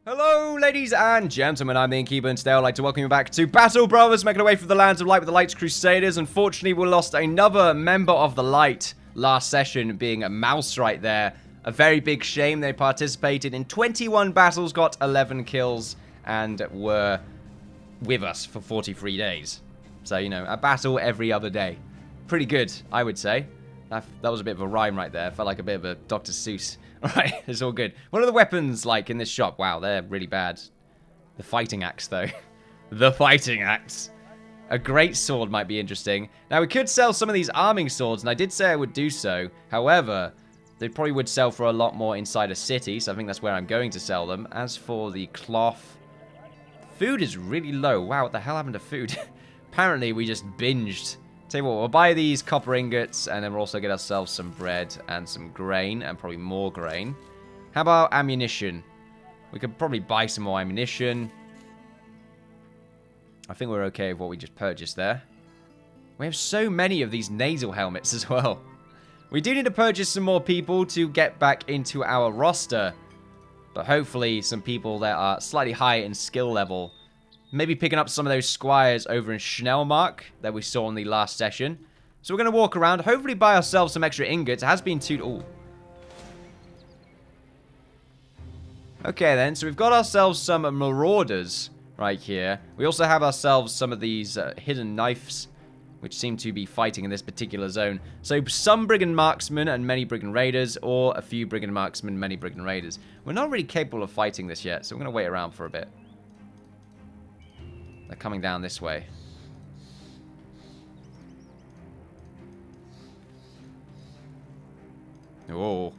Hello, ladies and gentlemen, I'm the Innkeeper, and today I'd like to welcome you back to Battle Brothers, making our way through the lands of light with the Light's Crusaders. Unfortunately, we lost another member of the Light last session, being a mouse right there. A very big shame. They participated in 21 battles, got 11 kills, and were with us for 43 days. So, you know, a battle every other day. Pretty good, I would say. That was a bit of a rhyme right there. Felt like a bit of a Dr. Seuss. Alright, it's all good. What are the weapons like in this shop? Wow, they're really bad. The fighting axe, though. The fighting axe. A great sword might be interesting. Now, we could sell some of these arming swords, and I did say I would do so. However, they probably would sell for a lot more inside a city, so I think that's where I'm going to sell them. As for the cloth, food is really low. Wow, what the hell happened to food? Apparently, we just binged. Tell you what, we'll buy these copper ingots, and then we'll also get ourselves some bread and some grain, and probably more grain. How about ammunition? We could probably buy some more ammunition. I think we're okay with what we just purchased there. We have so many of these nasal helmets as well. We do need to purchase some more people to get back into our roster, but hopefully some people that are slightly higher in skill level. Maybe picking up some of those squires over in Schnellmark that we saw in the last session. So we're going to walk around, hopefully buy ourselves some extra ingots. It has been too... Ooh. Okay then, so we've got ourselves some marauders right here. We also have ourselves some of these hidden knives, which seem to be fighting in this particular zone. So some brigand marksmen and many brigand raiders, or a few brigand marksmen, many brigand raiders. We're not really capable of fighting this yet, so we're going to wait around for a bit. They're coming down this way. Oh.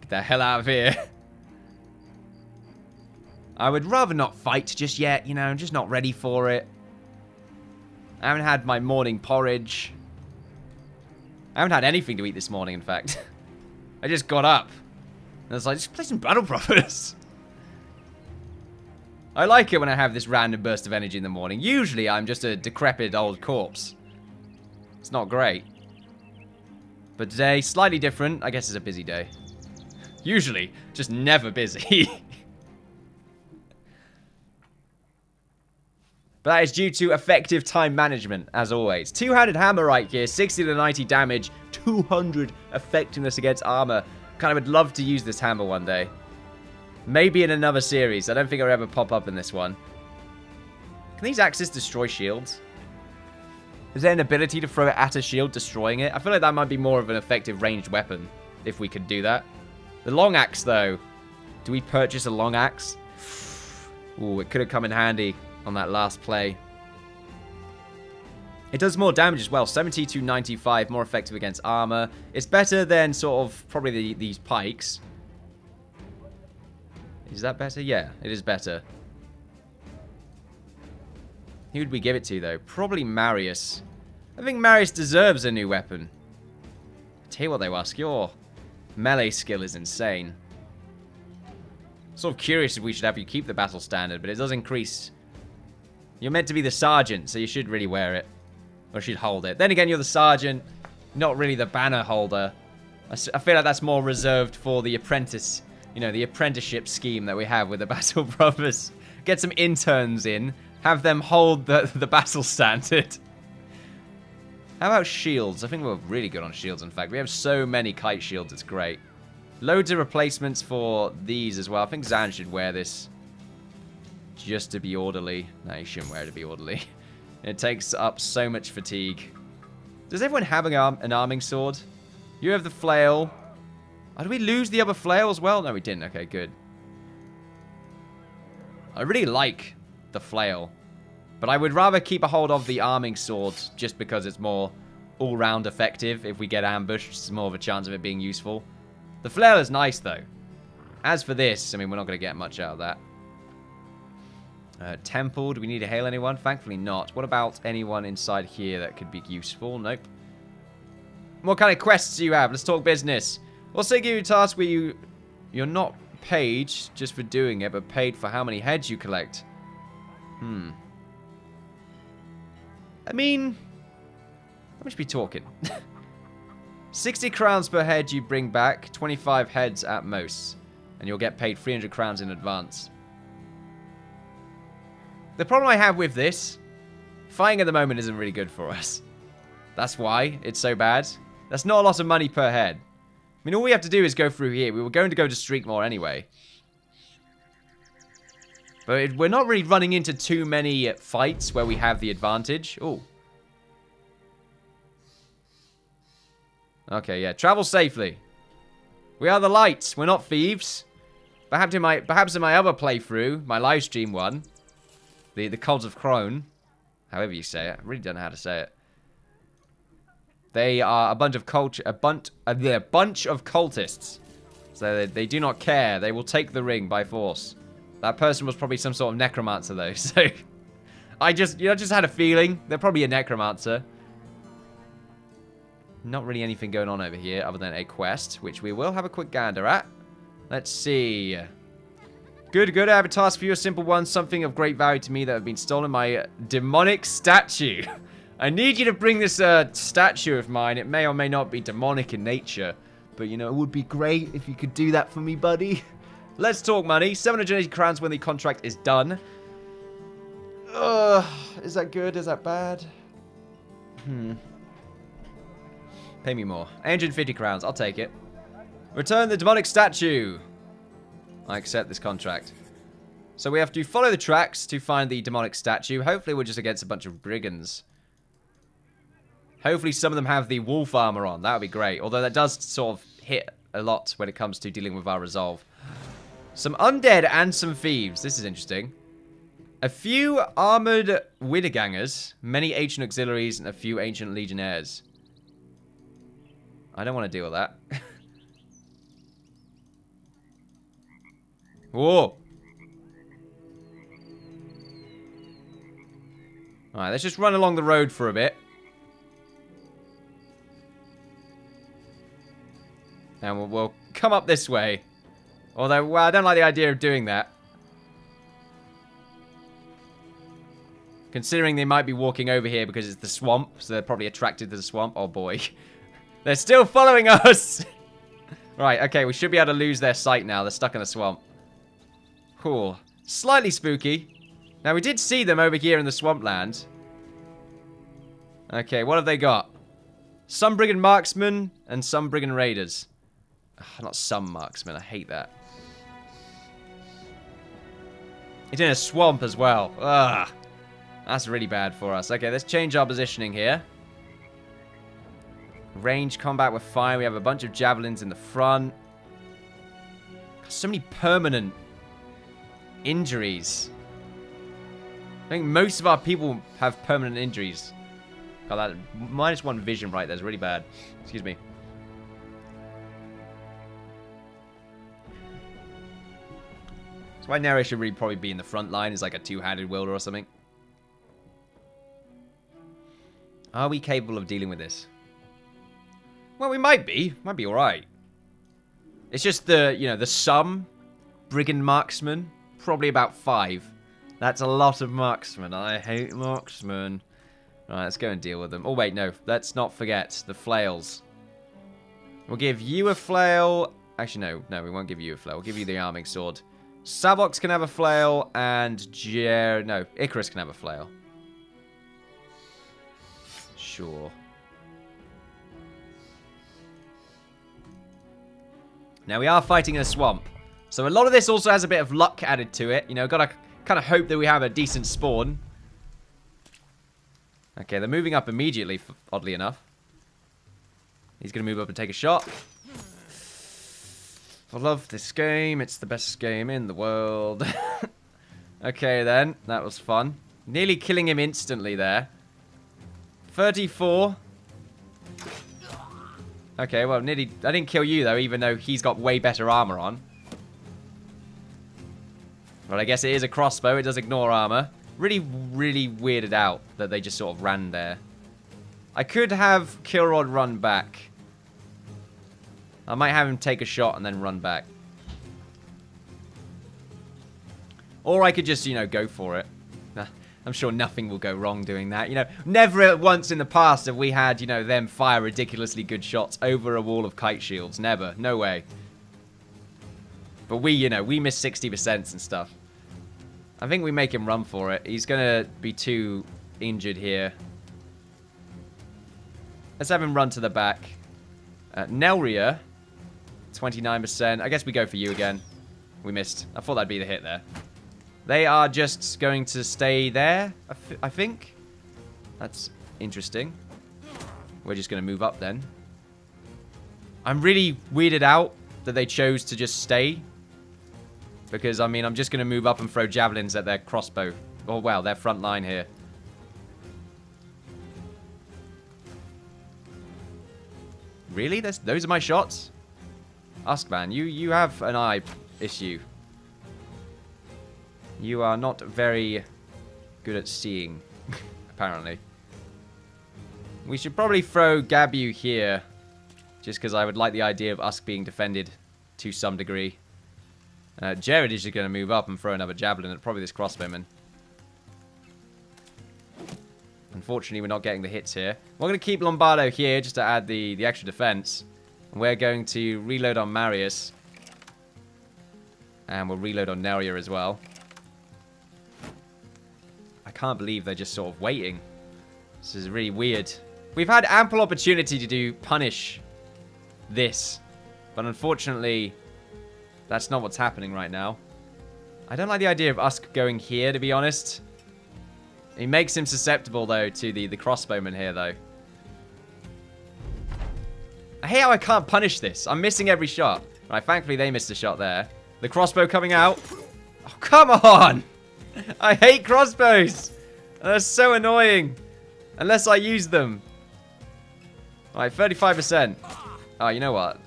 Get the hell out of here. I would rather not fight just yet, you know, I'm just not ready for it. I haven't had my morning porridge. I haven't had anything to eat this morning, in fact. I just got up. And I was like, just play some Battle Brothers. I like it when I have this random burst of energy in the morning. Usually, I'm just a decrepit old corpse. It's not great. But today, slightly different. I guess it's a busy day. Usually, just never busy. But that is due to effective time management, as always. Two-handed hammer right here, 60 to 90 damage, 200 effectiveness against armor. Kind of would love to use this hammer one day. Maybe in another series. I don't think it'll ever pop up in this one. Can these axes destroy shields? Is there an ability to throw it at a shield, destroying it? I feel like that might be more of an effective ranged weapon, if we could do that. The long axe, though. Do we purchase a long axe? Ooh, it could have come in handy on that last play. It does more damage as well. 70 to 95, more effective against armor. It's better than sort of probably these pikes. Is that better? Yeah, it is better. Who would we give it to, though? Probably Marius. I think Marius deserves a new weapon. I tell you what, though, Ask, your melee skill is insane. Sort of curious if we should have you keep the battle standard, but it does increase. You're meant to be the sergeant, so you should really wear it. Or should hold it. Then again, you're the sergeant, not really the banner holder. I feel like that's more reserved for the apprentice. You know, the apprenticeship scheme that we have with the Battle Brothers. Get some interns in. Have them hold the battle standard. How about shields? I think we're really good on shields, in fact. We have so many kite shields, it's great. Loads of replacements for these as well. I think Zan should wear this just to be orderly. No, you shouldn't wear it to be orderly. It takes up so much fatigue. Does everyone have an arming sword? You have the flail. Oh, did we lose the other flail as well? No, we didn't. Okay, good. I really like the flail. But I would rather keep a hold of the arming sword just because it's more all-round effective. If we get ambushed, it's more of a chance of it being useful. The flail is nice, though. As for this, I mean, we're not going to get much out of that. Temple, do we need to hail anyone? Thankfully not. What about anyone inside here that could be useful? Nope. What kind of quests do you have? Let's talk business. Also give you a task where you're not paid just for doing it, but paid for how many heads you collect. I mean, how much are we talking? 60 crowns per head you bring back, 25 heads at most. And you'll get paid 300 crowns in advance. The problem I have with this, fighting at the moment isn't really good for us. That's why it's so bad. That's not a lot of money per head. I mean, all we have to do is go through here. We were going to go to Streakmore anyway. But we're not really running into too many fights where we have the advantage. Oh. Okay, yeah. Travel safely. We are the lights. We're not thieves. Perhaps in my other playthrough, my live stream one, the Cods of Crone, however you say it, I really don't know how to say it. They are a bunch of they're a bunch of cultists. So they do not care. They will take the ring by force. That person was probably some sort of necromancer though. So I just had a feeling they're probably a necromancer. Not really anything going on over here other than a quest, which we will have a quick gander at. Let's see. Good. I have a task for you, a simple one. Something of great value to me that have been stolen. My demonic statue. I need you to bring this statue of mine. It may or may not be demonic in nature. But, you know, it would be great if you could do that for me, buddy. Let's talk money. 780 crowns when the contract is done. Is that good? Is that bad? Pay me more. 150 crowns. I'll take it. Return the demonic statue. I accept this contract. So we have to follow the tracks to find the demonic statue. Hopefully we're just against a bunch of brigands. Hopefully some of them have the wolf armor on. That would be great. Although that does sort of hit a lot when it comes to dealing with our resolve. Some undead and some thieves. This is interesting. A few armored widowgangers, many ancient auxiliaries, and a few ancient legionnaires. I don't want to deal with that. Whoa. Alright, let's just run along the road for a bit. And we'll come up this way. Although, well, I don't like the idea of doing that. Considering they might be walking over here because it's the swamp. So they're probably attracted to the swamp. Oh, boy. They're still following us. Right, okay. We should be able to lose their sight now. They're stuck in the swamp. Cool. Slightly spooky. Now, we did see them over here in the swampland. Okay, what have they got? Some brigand marksmen and some brigand raiders. Ugh, not some marksmen. I hate that. It's in a swamp as well. Ugh. That's really bad for us. Okay, let's change our positioning here. Range combat, we're fine. We have a bunch of javelins in the front. So many permanent injuries. I think most of our people have permanent injuries. God, that -1 vision right there is really bad. Excuse me. That's why Nero should really probably be in the front line as like a two-handed wielder or something. Are we capable of dealing with this? Well, we might be. Might be alright. It's just the, you know, the sum brigand marksman. Probably about 5. That's a lot of marksmen. I hate marksmen. Alright, let's go and deal with them. Oh, wait, no. Let's not forget the flails. We'll give you a flail. Actually, no, we won't give you a flail. We'll give you the arming sword. Savox can have a flail, and Icarus can have a flail. Sure. Now, we are fighting in a swamp. So a lot of this also has a bit of luck added to it. You know, gotta kind of hope that we have a decent spawn. Okay, they're moving up immediately, oddly enough. He's gonna move up and take a shot. I love this game. It's the best game in the world. Okay, then. That was fun. Nearly killing him instantly there. 34. Okay, well, nearly... I didn't kill you, though, even though he's got way better armor on. But I guess it is a crossbow. It does ignore armor. Really, really weirded out that they just sort of ran there. I could have Kilrod run back. I might have him take a shot and then run back. Or I could just, you know, go for it. I'm sure nothing will go wrong doing that. You know, never once in the past have we had, you know, them fire ridiculously good shots over a wall of kite shields. Never. No way. But we, you know, we miss 60% and stuff. I think we make him run for it. He's going to be too injured here. Let's have him run to the back. Nelria, 29%. I guess we go for you again. We missed. I thought that'd be the hit there. They are just going to stay there, I think. That's interesting. We're just going to move up then. I'm really weirded out that they chose to just stay. Because, I mean, I'm just going to move up and throw javelins at their crossbow. Or, well, their front line here. Really? Those are my shots? Uskman, you have an eye issue. You are not very good at seeing, apparently. We should probably throw Gabu here. Just because I would like the idea of Usk being defended to some degree. Jared is just going to move up and throw another javelin at probably this crossbowman. Unfortunately, we're not getting the hits here. We're going to keep Lombardo here just to add the extra defense. And we're going to reload on Marius. And we'll reload on Neria as well. I can't believe they're just sort of waiting. This is really weird. We've had ample opportunity to do punish this. But unfortunately, that's not what's happening right now. I don't like the idea of Usk going here, to be honest. It makes him susceptible, though, to the crossbowman here, though. I hate how I can't punish this. I'm missing every shot. Right, thankfully they missed a shot there. The crossbow coming out. Oh, come on! I hate crossbows! They're so annoying. Unless I use them. Alright, 35%. Oh, you know what?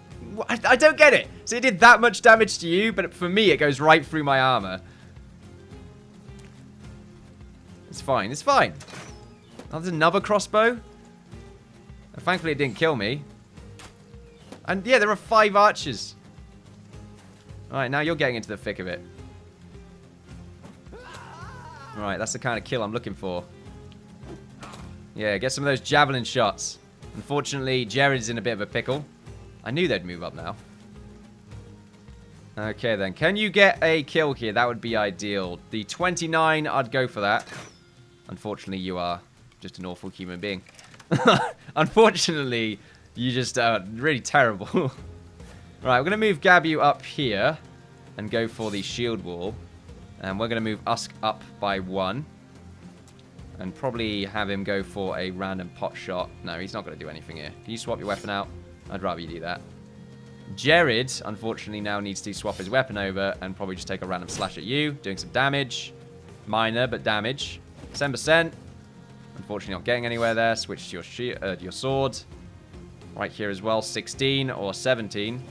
I don't get it. So it did that much damage to you, but for me it goes right through my armor. It's fine, it's fine. Oh, there's another crossbow. And thankfully it didn't kill me. And yeah, there are 5 archers. Alright, now you're getting into the thick of it. Alright, that's the kind of kill I'm looking for. Yeah, get some of those javelin shots. Unfortunately, Jared's in a bit of a pickle. I knew they'd move up now. Okay, then. Can you get a kill here? That would be ideal. The 29, I'd go for that. Unfortunately, you are just an awful human being. Unfortunately, you just are really terrible. Right, we're going to move Gabu up here and go for the shield wall. And we're going to move Usk up by 1. And probably have him go for a random pot shot. No, he's not going to do anything here. Can you swap your weapon out? I'd rather you do that. Jared, unfortunately, now needs to swap his weapon over and probably just take a random slash at you. Doing some damage. Minor, but damage. 10%. Unfortunately, not getting anywhere there. Switch to your sword. Right here as well. 16 or 17.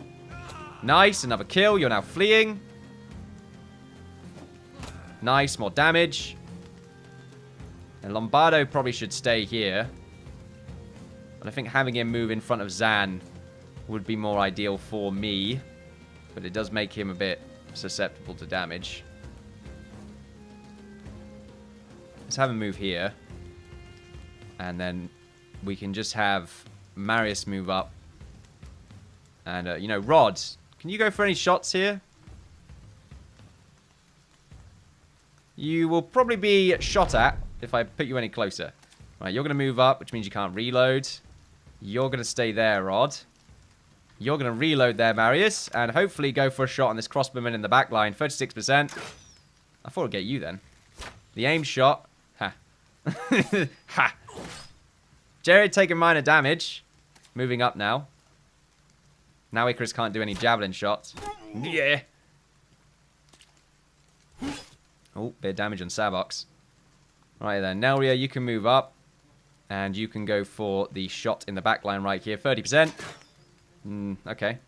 Nice. Another kill. You're now fleeing. Nice. More damage. And Lombardo probably should stay here. But I think having him move in front of Zan would be more ideal for me. But it does make him a bit susceptible to damage. Let's have him move here. And then we can just have Marius move up. And, you know, Rod, can you go for any shots here? You will probably be shot at if I put you any closer. Right, you're going to move up, which means you can't reload. You're going to stay there, Rod. You're going to reload there, Marius. And hopefully go for a shot on this crossbowman in the back line. 36%. I thought I'd get you then. The aim shot. Ha. Ha. Jared taking minor damage. Moving up now. Now Icarus can't do any javelin shots. Yeah. Oh, bit of damage on Savox. Right then, Nelria, you can move up. And you can go for the shot in the back line right here. 30%. Okay.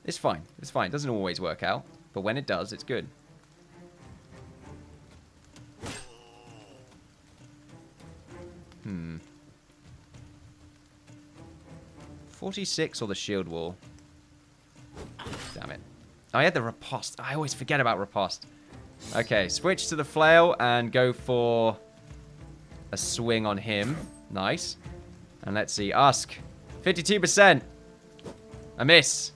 It's fine. It's fine. It doesn't always work out. But when it does, it's good. Hmm. 46 or the shield wall? Damn it. Oh, I had the riposte. I always forget about riposte. Okay, switch to the flail and go for a swing on him. Nice. And let's see. Usk. 52%. A miss.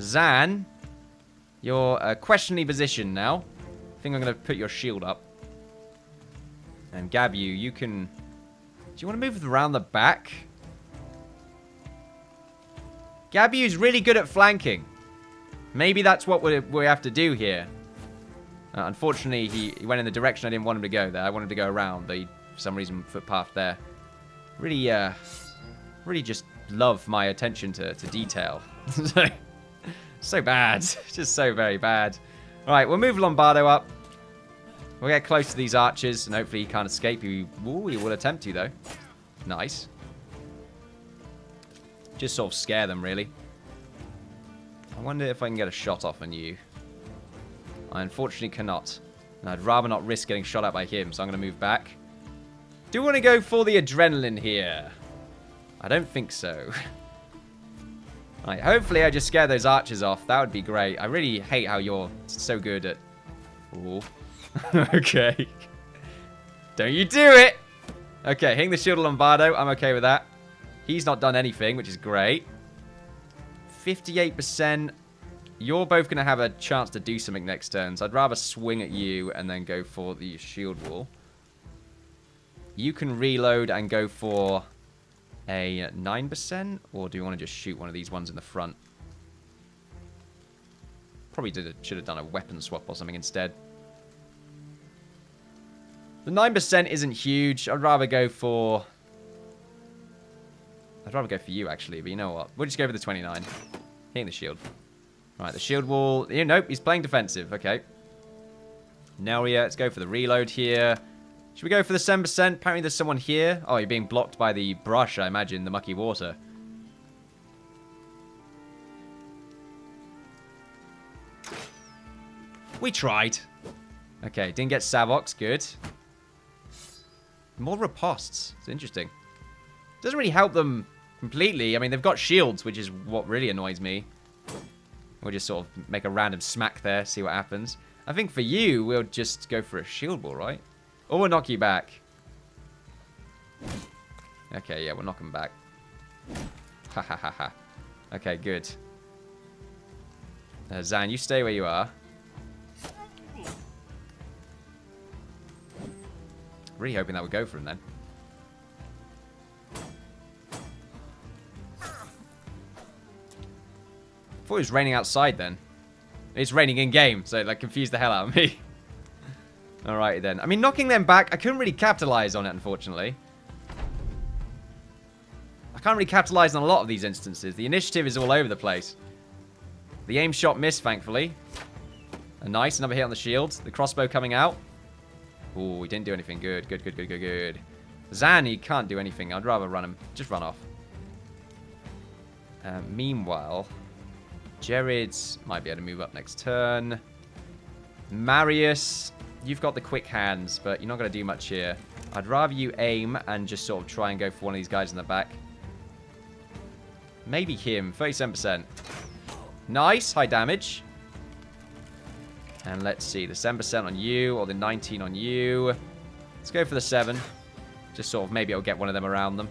Zan. You're questionably positioned now. I think I'm going to put your shield up. And Gabu, you can... Do you want to move around the back? Gabu's really good at flanking. Maybe that's what we have to do here. Unfortunately, he went in the direction I didn't want him to go there. I wanted to go around. They, for some reason, footpath there. Really, really just love my attention to detail. So bad. Just so very bad. Alright, we'll move Lombardo up. We'll get close to these archers, and hopefully he can't escape. He will attempt to, though. Nice. Just sort of scare them, really. I wonder if I can get a shot off on you. I unfortunately cannot. And I'd rather not risk getting shot at by him, so I'm going to move back. Do want to go for the adrenaline here? I don't think so. Right, hopefully I just scare those archers off. That would be great. I really hate how you're so good at... Ooh. Okay. Don't you do it! Okay, hitting the shield of Lombardo. I'm okay with that. He's not done anything, which is great. 58%. You're both going to have a chance to do something next turn, so I'd rather swing at you and then go for the shield wall. You can reload and go for a 9%, or do you want to just shoot one of these ones in the front? Probably should have done a weapon swap or something instead. The 9% isn't huge. I'd rather go for you, actually, but you know what? We'll just go for the 29. Hitting the shield. Right, the shield wall. Nope, he's playing defensive. Okay. Nelia, let's go for the reload here. Should we go for the 7%? Apparently there's someone here. Oh, you're being blocked by the brush, I imagine, the mucky water. We tried. Okay, didn't get Savox. Good. More ripostes. It's interesting. Doesn't really help them completely. I mean, they've got shields, which is what really annoys me. We'll just sort of make a random smack there, see what happens. I think for you, we'll just go for a shield wall, right? Or we'll knock you back. Okay, yeah, we'll knock him back. Ha ha ha ha. Okay, good. Zan, you stay where you are. Really hoping that would go for him then. I thought it was raining outside then. It's raining in-game, so it like, confused the hell out of me. Alrighty then. I mean, knocking them back, I couldn't really capitalize on it, unfortunately. I can't really capitalize on a lot of these instances. The initiative is all over the place. The aim shot missed, thankfully. Nice, another hit on the shield. The crossbow coming out. Ooh, he didn't do anything. Good, good, good, good, good, good. Zan, he can't do anything. I'd rather run him. Just run off. Meanwhile, Jared might be able to move up next turn. Marius, you've got the quick hands, but you're not going to do much here. I'd rather you aim and just sort of try and go for one of these guys in the back. Maybe him. 37%. Nice. High damage. And let's see. The 7% on you or the 19 on you. Let's go for the 7. Just sort of maybe it'll get one of them around them.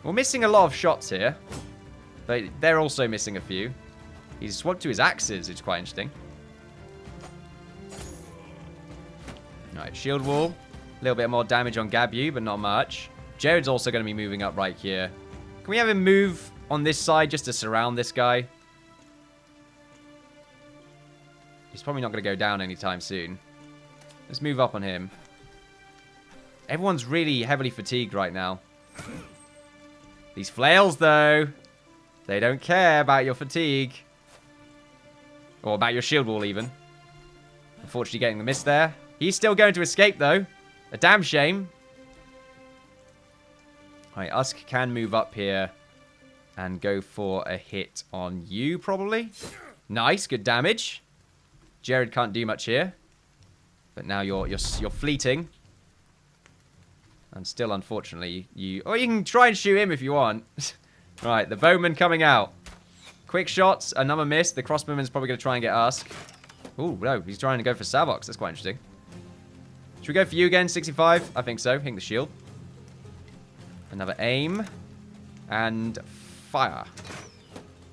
We're missing a lot of shots here. But they're also missing a few. He's swapped to his axes, which is quite interesting. Alright, shield wall. A little bit more damage on Gabu, but not much. Jared's also going to be moving up right here. Can we have him move on this side just to surround this guy? He's probably not going to go down anytime soon. Let's move up on him. Everyone's really heavily fatigued right now. These flails, though, they don't care about your fatigue. Or about your shield wall, even. Unfortunately, getting the miss there. He's still going to escape, though. A damn shame. Alright, Usk can move up here and go for a hit on you, probably. Nice, good damage. Jared can't do much here. But now you're fleeting. And still, unfortunately, you... Or you can try and shoot him if you want. Right, the bowman coming out. Quick shots, another miss. The crossbowman's probably going to try and get Usk. Ooh, no, he's trying to go for Savox. That's quite interesting. Should we go for you again, 65? I think so. Hitting the shield. Another aim. And fire.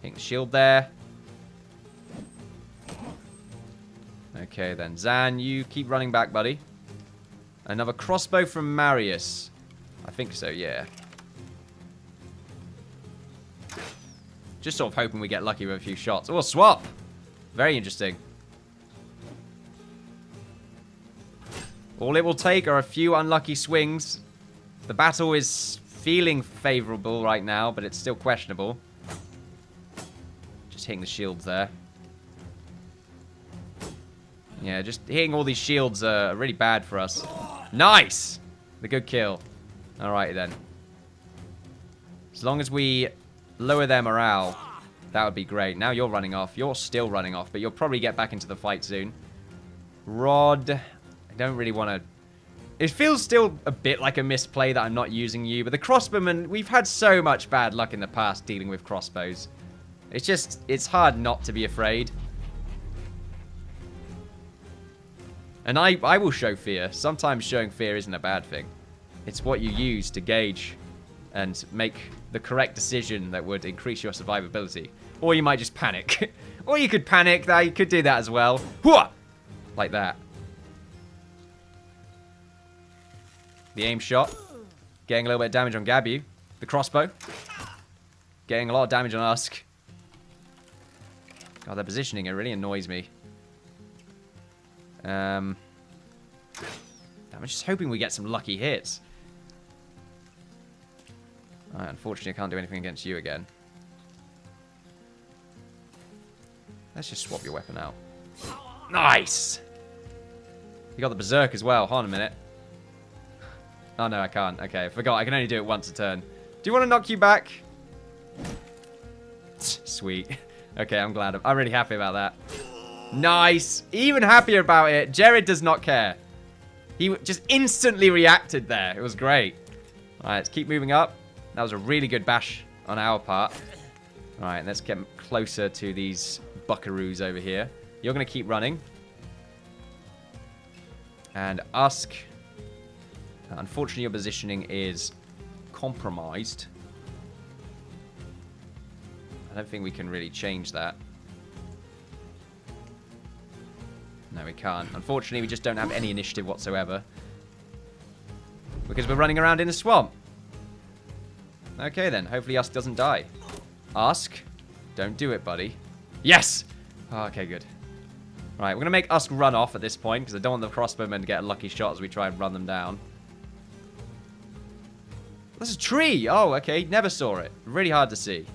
Hitting the shield there. Okay, then. Zan, you keep running back, buddy. Another crossbow from Marius. I think so, yeah. Just sort of hoping we get lucky with a few shots. Oh, swap! Very interesting. All it will take are a few unlucky swings. The battle is feeling favorable right now, but it's still questionable. Just hitting the shields there. Yeah, just hitting all these shields are really bad for us. Nice! The good kill. Alright then. As long as we lower their morale, that would be great. Now you're running off. You're still running off, but you'll probably get back into the fight soon. Rod. I don't really want to... It feels still a bit like a misplay that I'm not using you, but the crossbowman, we've had so much bad luck in the past dealing with crossbows. It's just, it's hard not to be afraid. And I will show fear. Sometimes showing fear isn't a bad thing. It's what you use to gauge and make the correct decision that would increase your survivability. Or you might just panic. Or you could panic. You could do that as well. Hooah! Like that. The aim shot. Getting a little bit of damage on Gabu. The crossbow. Getting a lot of damage on Usk. God, their positioning, it really annoys me. I'm just hoping we get some lucky hits. Right, unfortunately, I can't do anything against you again. Let's just swap your weapon out. Nice! You got the berserk as well. Hold on a minute. Oh, no, I can't. Okay, I forgot. I can only do it once a turn. Do you want to knock you back? Sweet. Okay, I'm glad. I'm really happy about that. Nice. Even happier about it. Jared does not care. He just instantly reacted there. It was great. All right, let's keep moving up. That was a really good bash on our part. All right, let's get closer to these buckaroos over here. You're going to keep running. And Usk. Unfortunately, your positioning is compromised. I don't think we can really change that. No, we can't. Unfortunately, we just don't have any initiative whatsoever. Because we're running around in a swamp. Okay, then. Hopefully Usk doesn't die. Usk, don't do it, buddy. Yes! Oh, okay, good. Right, we're going to make Usk run off at this point, because I don't want the crossbowmen to get a lucky shot as we try and run them down. That's a tree! Oh, okay. Never saw it. Really hard to see.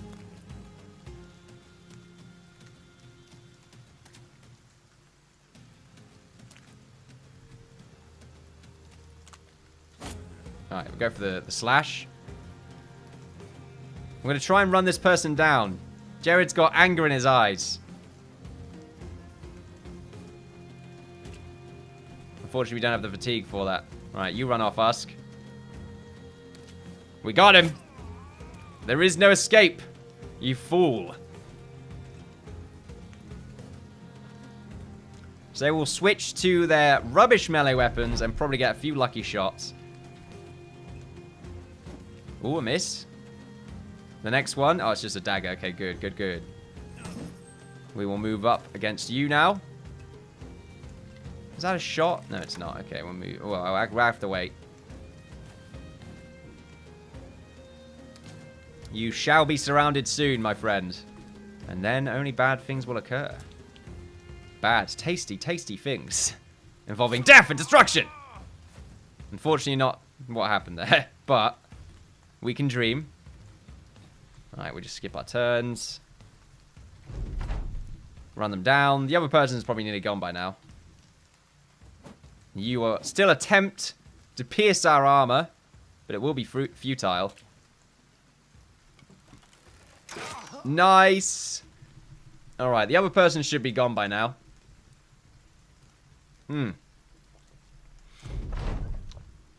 Alright, we'll go for the slash. I'm going to try and run this person down. Jared's got anger in his eyes. Unfortunately, we don't have the fatigue for that. Alright, you run off, Usk. We got him. There is no escape, you fool. So we'll switch to their rubbish melee weapons and probably get a few lucky shots. Ooh, a miss. The next one. Oh, it's just a dagger. Okay, good, good, good. We will move up against you now. Is that a shot? No, it's not. Okay, we'll move. Oh, I have to wait. You shall be surrounded soon, my friend. And then only bad things will occur. Bad, tasty, tasty things. Involving death and destruction! Unfortunately not what happened there. But we can dream. Alright, we just skip our turns. Run them down. The other person's probably nearly gone by now. You will still attempt to pierce our armor. But it will be futile. Nice. Alright, the other person should be gone by now.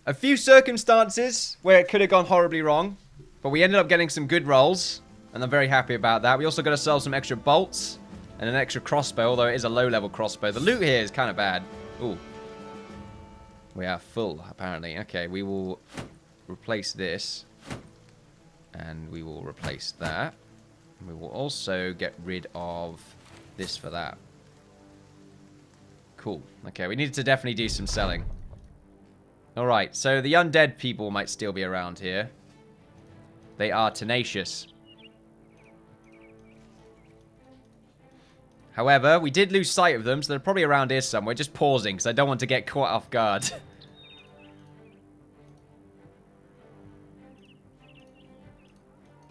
A few circumstances where it could have gone horribly wrong. But we ended up getting some good rolls. And I'm very happy about that. We also got ourselves some extra bolts. And an extra crossbow, although it is a low-level crossbow. The loot here is kind of bad. Ooh. We are full, apparently. Okay, we will replace this. And we will replace that. We will also get rid of this for that. Cool. Okay, we need to definitely do some selling. Alright, so the undead people might still be around here. They are tenacious. However, we did lose sight of them, so they're probably around here somewhere. Just pausing, because I don't want to get caught off guard.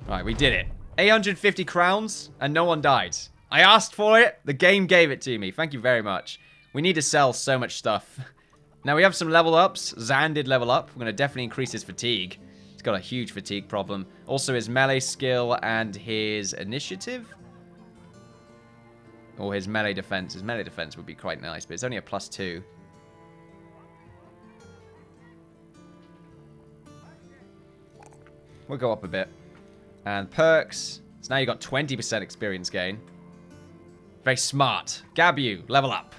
Right, we did it. 850 crowns, and no one died. I asked for it. The game gave it to me. Thank you very much. We need to sell so much stuff. Now, we have some level ups. Zan did level up. We're going to definitely increase his fatigue. He's got a huge fatigue problem. Also, his melee skill and his initiative. Or his melee defense. His melee defense would be quite nice, but it's only a +2. We'll go up a bit. And perks. So now you've got 20% experience gain. Very smart. Gabu, level up.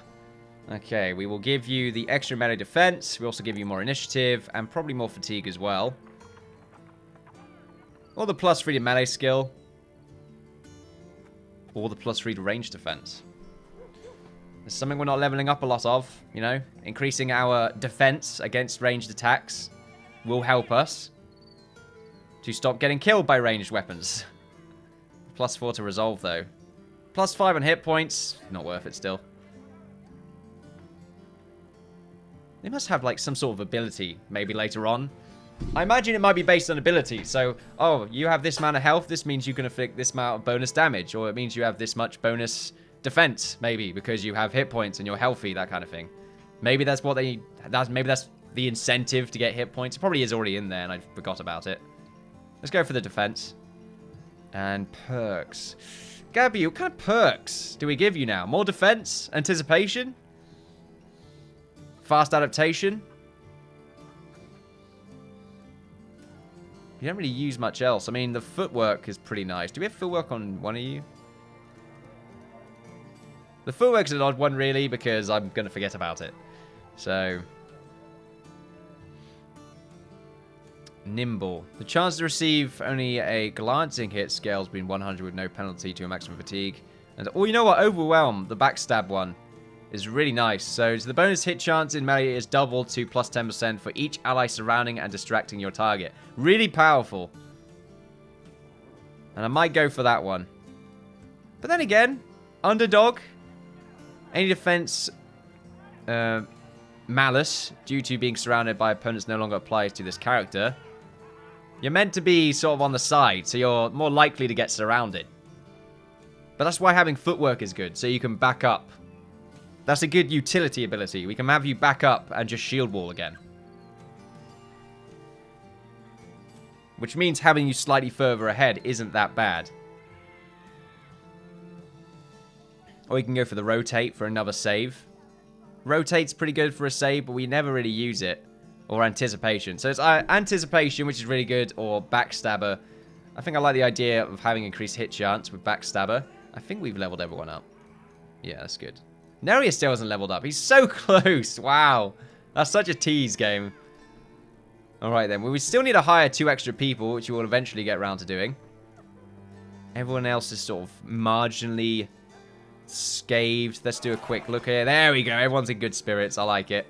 Okay, we will give you the extra melee defense. We also give you more initiative and probably more fatigue as well. Or the +3 to melee skill. Or the +3 to range defense. There's something we're not leveling up a lot of, you know. Increasing our defense against ranged attacks will help us to stop getting killed by ranged weapons. +4 to resolve, though. +5 on hit points. Not worth it still. They must have, like, some sort of ability, maybe later on. I imagine it might be based on ability. So, oh, you have this amount of health. This means you can inflict this amount of bonus damage. Or it means you have this much bonus defense, maybe, because you have hit points and you're healthy, that kind of thing. Maybe that's what they... maybe that's the incentive to get hit points. It probably is already in there and I forgot about it. Let's go for the defense. And perks. Gabby, what kind of perks do we give you now? More defense? Anticipation? Fast adaptation? You don't really use much else. I mean, the footwork is pretty nice. Do we have footwork on one of you? The footwork's an odd one, really, because I'm going to forget about it. So... Nimble. The chance to receive only a glancing hit scales between 100 with no penalty to a maximum fatigue. And, oh, you know what? Overwhelm, the backstab one, is really nice. So the bonus hit chance in melee is doubled to +10% for each ally surrounding and distracting your target. Really powerful. And I might go for that one. But then again, underdog. Any defense malice due to being surrounded by opponents no longer applies to this character. You're meant to be sort of on the side, so you're more likely to get surrounded. But that's why having footwork is good, so you can back up. That's a good utility ability. We can have you back up and just shield wall again. Which means having you slightly further ahead isn't that bad. Or you can go for the rotate for another save. Rotate's pretty good for a save, but we never really use it. Or anticipation. So it's anticipation, which is really good, or backstabber. I think I like the idea of having increased hit chance with backstabber. I think we've leveled everyone up. Yeah, that's good. Neria still hasn't leveled up. He's so close. Wow. That's such a tease game. Alright then. Well, we still need to hire 2 extra people, which we will eventually get around to doing. Everyone else is sort of marginally scathed. Let's do a quick look here. There we go. Everyone's in good spirits. I like it.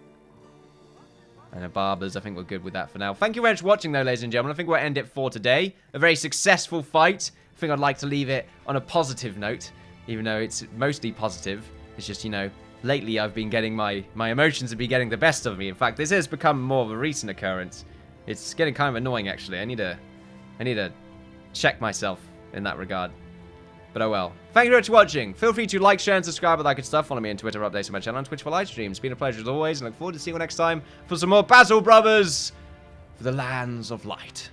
And the barbers, I think we're good with that for now. Thank you very much for watching, though, ladies and gentlemen. I think we'll end it for today. A very successful fight. I think I'd like to leave it on a positive note, even though it's mostly positive. It's just, you know, lately I've been getting my emotions have been getting the best of me. In fact, this has become more of a recent occurrence. It's getting kind of annoying, actually. I need to check myself in that regard. But oh well. Thank you very much for watching. Feel free to like, share, and subscribe with that good stuff. Follow me on Twitter for updates on my channel and Twitch for live streams. It's been a pleasure as always, and I look forward to seeing you next time for some more Battle Brothers for the Lands of Light.